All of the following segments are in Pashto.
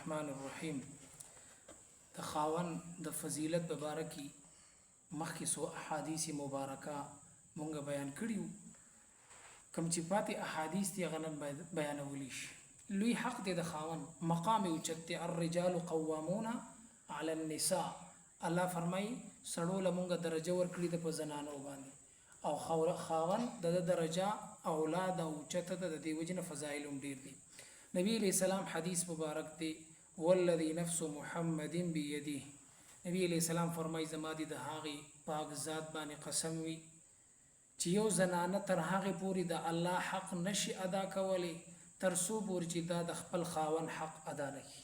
الرحمن الرحیم د خاون د فضیلت مبارکی مخکې سو احادیث مبارکه مونږ بیان کړیو کوم چې پاتې احادیث دی غنن بیانولی شي لوی حق دی د خاون مقام اوچت الرجال قوامون علی النساء الله فرمای سړو لمونږ درجه ورکړي د په زنانو باندې او خاون د درجه اولاد او اوچت د دې وجنه فضایل ډیر دي نبی علیہ السلام حدیث مبارک دی والذی نفس محمد بیده نبی علیہ السلام فرمای زما دی د هغه پاک ذات باندې قسم وی چې یو زنانه تر هغه پوری د الله حق نشي ادا کولی تر سو پوری چې دا د خپل خاون حق ادا نکي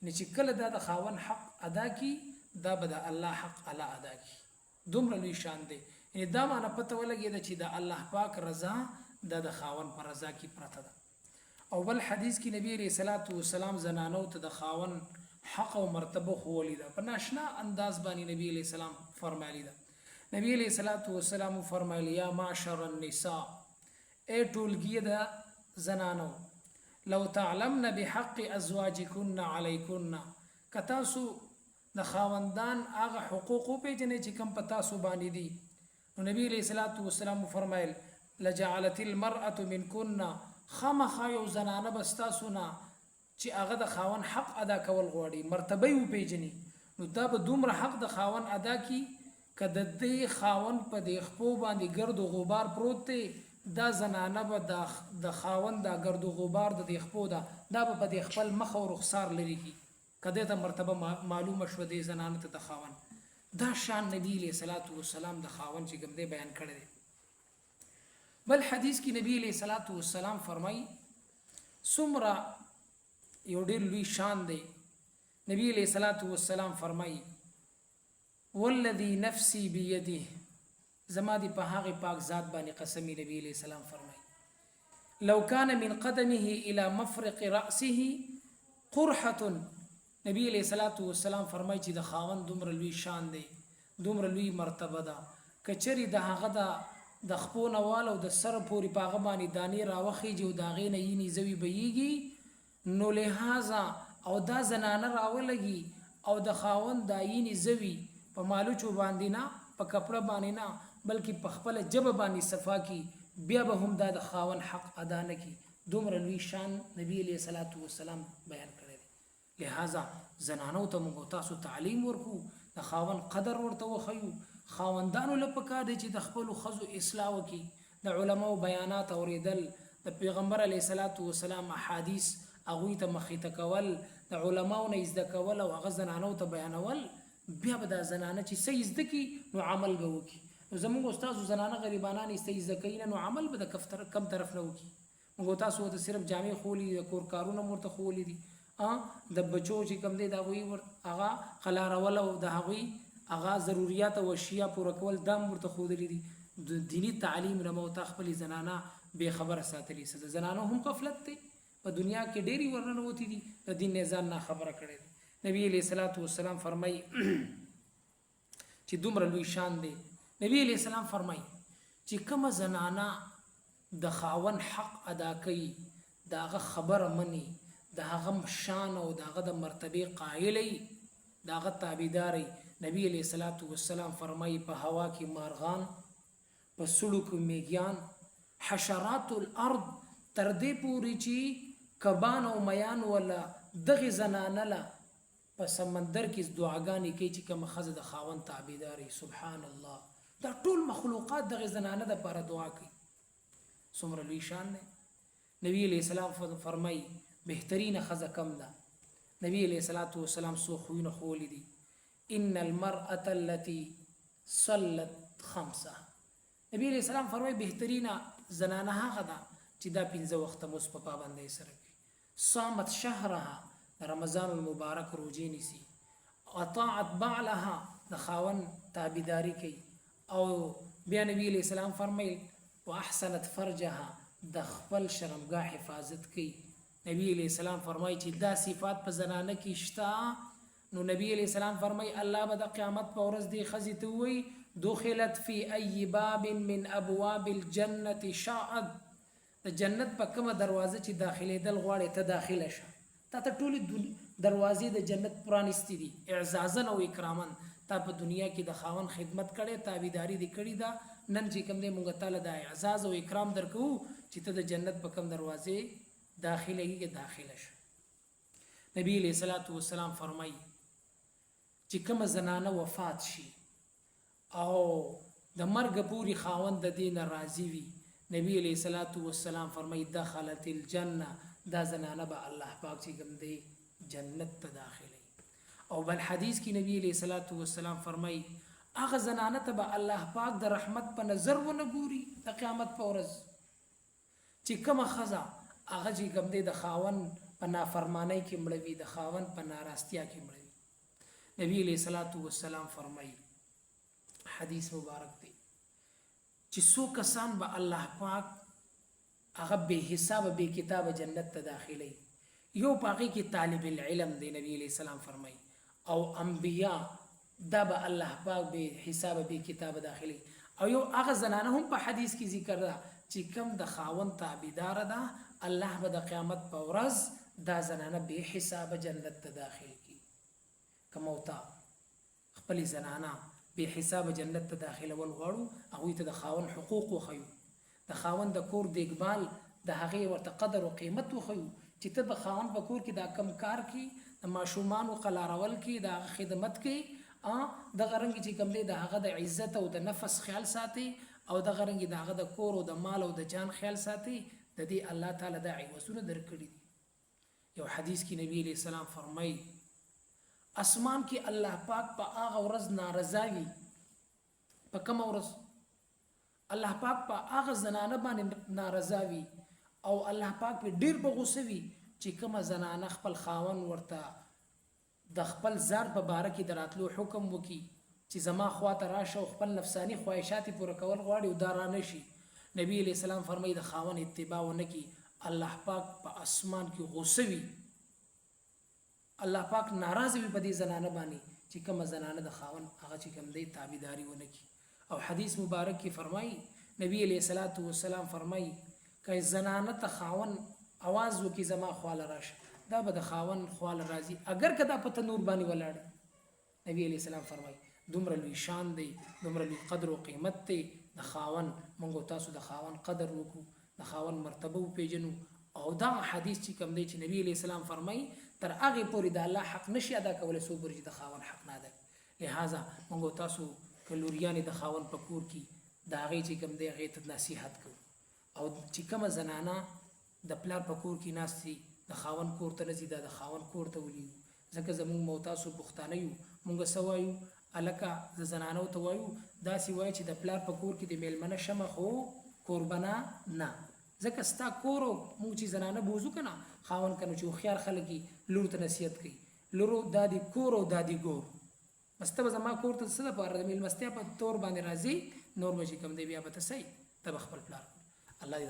نه چې کله دا د خاون حق ادا کی دا به د الله حق الا ادا کی دومره لوی شان دی یعنی دا معنی پته ولګي چې د الله پاک رضا د خاون پر رضا کی پرته ده او بل حدیث کې نبی علیہ الصلوۃ والسلام زنانو ته د خاون حق او مرتبه خولې ده په ناشنا انداز باندې نبی علیہ السلام فرمایلی ده نبی علیہ الصلوۃ والسلام فرمایلی یا معاشر النساء اے ټولګي ده زنانو لو تعلمن بحق ازواجكن عليكن کتاسو د خاوندان هغه حقوق په جنې چې کم پتا سو باندې دي نو نبی علیہ الصلوۃ والسلام فرمایل لجعلت المرأة منكن خامخا یو زنانه بستا سونه چې هغه د خاون حق ادا کول غواړي مرتبه یې پیژني نو دا به دومره حق د خاون ادا کی کده د خاون په د خپو باندې ګرد او غبار پروت دی دا زنانه به د خاون د ګرد او غبار د خپو دا به په خپل مخ او رخسار لري کی کده ته مرتبه معلومه شو دی زنانه ته د خاون دا شان نبی علیہ الصلوۃ والسلام د خاون چې کوم دی بیان کړی دی بل حدیث کی نبی علیہ الصلوۃ والسلام فرمای سمرا یو ډیر لوی شان دی نبی علیہ الصلوۃ والسلام فرمای والذی نفسی بیده زما دی په هغه پاک ذات باندې قسمی نبی علیہ السلام فرمای لو کان من قدمه الى مفرق راسه قرحه نبی علیہ الصلوۃ والسلام فرمای چې د خاوند دومره لوی شان دی دومره لوی مرتبه ده کچری د هغه د خپونه والو د سر پوری پاغه باندې دانی راوخی جو داغې نه یې نيزوي بېږي نو لہذا او دا زنانه راولګي او د خاوند دایني زوی په مالو چو باندې نه په کپڑا باندې نه بلکې په خپل جب باندې صفا کی بیا به هم د خاوند حق ادا نه کی دومره لوی شان نبی علیہ الصلوۃ والسلام بیان کړی لہذا زنانو ته موږ تاسو تعلیم ورکو د خاوند قدر ورته وخیو خاوندانو لپاره دي چې د خپل خزو اصلاح وکي د علماو بیانات اوریدل د پیغمبر علیه الصلاۃ والسلام احادیث اغوی ته مخیته کول د علماو نه زده کول او هغه زنانو ته بیانول بیا به د زنانه چې صحیح زده کی نو عمل به وکي نو زموږ استاد زنانه غریبانان صحیح زده کین نو عمل به د کم طرف نه وکي موږ تاسو ته صرف جامع خولي کور کارونه مرته خولي دي د بچو چې کم دی دا وی هغه قلار ولو د هغوی هغه ضرورت او اشیاء پوره کول د مرته خودلی دي د دینی تعلیم رمو ته خپل زنانه به خبر ساتلی سره زنانه هم غفلت دي په دنیا کې ډېری ورننه وتی دي د دین نه ځان نه خبره کړي نبی علیہ الصلوۃ والسلام فرمای چې دومره لوی شان دی نبی علیہ السلام فرمای چې کوم زنانه د خاون حق ادا کوي داغه خبره مني داغه شان او داغه د مرتبه قائلی داغه تابعداري نبی علیہ الصلوۃ والسلام فرمای په هوا کې مارغان په سړو کې میګیان حشرات الارض تر دې پوری چې کبان او میان ولا دغه زنانه لا په سمندر کې دعاګانې کوي چې کوم خزه د خاون تابعداري سبحان الله دا ټول مخلوقات دغه زنانه د لپاره دعا کوي څومره لوی شان دی نبی علیہ السلام فرمای بهترین خزه کم ده نبی علیہ الصلوۃ والسلام سو خوینه خولی دي ان المرأة التي صلت خمسه نبی علیہ السلام فرمای بهترینا زنانه هغه ده چې دا 15 وخت مس په پابندۍ سره کوي صامت شهرها رمضان المبارک روزي نیسی اطاعت بعلها د خاون تابعداري کوي او بیا نبی علیہ السلام فرمایل واحسنت فرجها د خپل شرمګاه حفاظت کوي نبی علیہ السلام فرمای چې دا صفات په زنانه کې شته نو نبی علیہ السلام فرمای الله به د قیامت په ورځ دی خزي ته وي دخلت فی ای باب من ابواب الجنه شاءت د جنت په کومه دروازه چې داخلي دل غواړي ته داخله شه ته ټول دروازې د جنت پرانیستې دي اعزازا او اکراما تا په دنیا کې د خاوند خدمت کړې تابعداري دې کړې ده نن چې کوم دې مونږ تعالی د اعزاز او اکرام درکو چې ته د جنت په کوم دروازې داخله کې داخله شې نبی علیہ الصلوۃ والسلام فرمایي چې کوم زنانه وفات شي او د مرګ پوری خاوند د دین راضي وي نبی علیہ الصلوۃ والسلام فرمایي دخلت الجنه دا زنانه به الله پاک چې کوم دی جنت ته داخلي او بل حدیث کې نبی علیہ الصلوۃ والسلام فرمایي هغه زنانه ته به الله پاک د رحمت په نظر ونه ګوري د قیامت په ورځ چې کومه خزه هغه چې کوم دی د خاوند په نافرمانی کې مړوي د خاوند په ناراستیا کې مړوي نبی علیہ الصلوۃ والسلام فرمایي حدیث مبارک دی چې څو کسان به الله پاک هغه به حساب به کتاب جنت ته داخلي یو پاکی کې طالب العلم دی نبی علیہ السلام فرمایي او انبیاء دا به الله پاک به حساب به کتاب داخلي او یو هغه زنانه هم په حدیث کې ذکر ده چې کم د خاوند تابعدار ده الله به د قیامت په ورځ دا زنانه به حساب جنت ته داخل کی کموتا خپل زنانه به حساب جنت ته داخله ول غواړو هغه ته د خاوند حقوق وخیو د خاوند د کور د اقبال د هغه ورته قدر او قیمت وخیو چې ته د خاوند په کور کې دا کم کار کی د ماشومان او قلارول کی د خدمت کی د غرنګ چې کوم دی د هغه د عزت او د نفس خیال ساتي او د غرنګ د هغه د کور او د مال او د جان خیال ساتي د دې الله تعالی د عوضونه درکړي یو حدیث کې نبی علیہ السلام فرمایي اسمان کې الله پاک په هغه ورځ ناراضه وي په کوم ورځ الله پاک په هغه زنانه باندې ناراضه وي او الله پاک په ډیر په غوسه وي چې کومه زنانه خپل خاون ورته د خپل ځار په باره کې دراتلو حکم وکي چې زما خواته راشه او خپل نفسانی خواهشات پوره کول غواړي او دارانه شي نبی علیہ السلام فرمایي د خاون اتباع ونکي الله پاک په اسمان کې غوسه وي الله پاک ناراض وي په دې زنانه باندې چې کومه زنانه د خاون هغه چې کوم دی تابعداري ونکي او حدیث مبارک کې فرمایي نبی علیہ الصلوۃ والسلام فرمایي کای زنانه ته خاون आवाज وکي زما خواله راشه دا به د خاون خواله راځي اگر کدا په تنور باندې ولاړ نبی علیہ السلام فرمایي دومره لوی شان دی دومره لوی قدر او قیمت دی د خاون مونږ تاسو د خاون قدر وکړو د خاون مرتبه وپیژنو او دا حدیث چې کوم دی چې نبی علیہ السلام فرمایي تر هغه پورې د الله حق نشي ادا کولای سو پورې د خاون حق نه ده لہذا مونږ تاسو کلوریان د خاون په کور کې دا هغه چې کوم دی هغه ته نصيحت کوو او چې کومه زنانه د پلار په کور کې ناشتي د خاون کور ته نزي د خاون کور ته ولي ځکه زموږ موتاسو بوختانه یو مونږ سوایو الکه د زنانو ته وایو دا سی وای چې د پلار په کور کې د میلمنه شمه خو قربانا نه ځکه ستا کور مونږ چې زنانه بوزو کنه خاون کنه چې خيار خلګي لور ته نصیحت کوي لورو دادی کور او دادی ګور مستبه زما کور ته څه په اړه میلمستیا په تور باندې راځي نور به کوم دی بیا به ته سي تب خپل پلار الله دې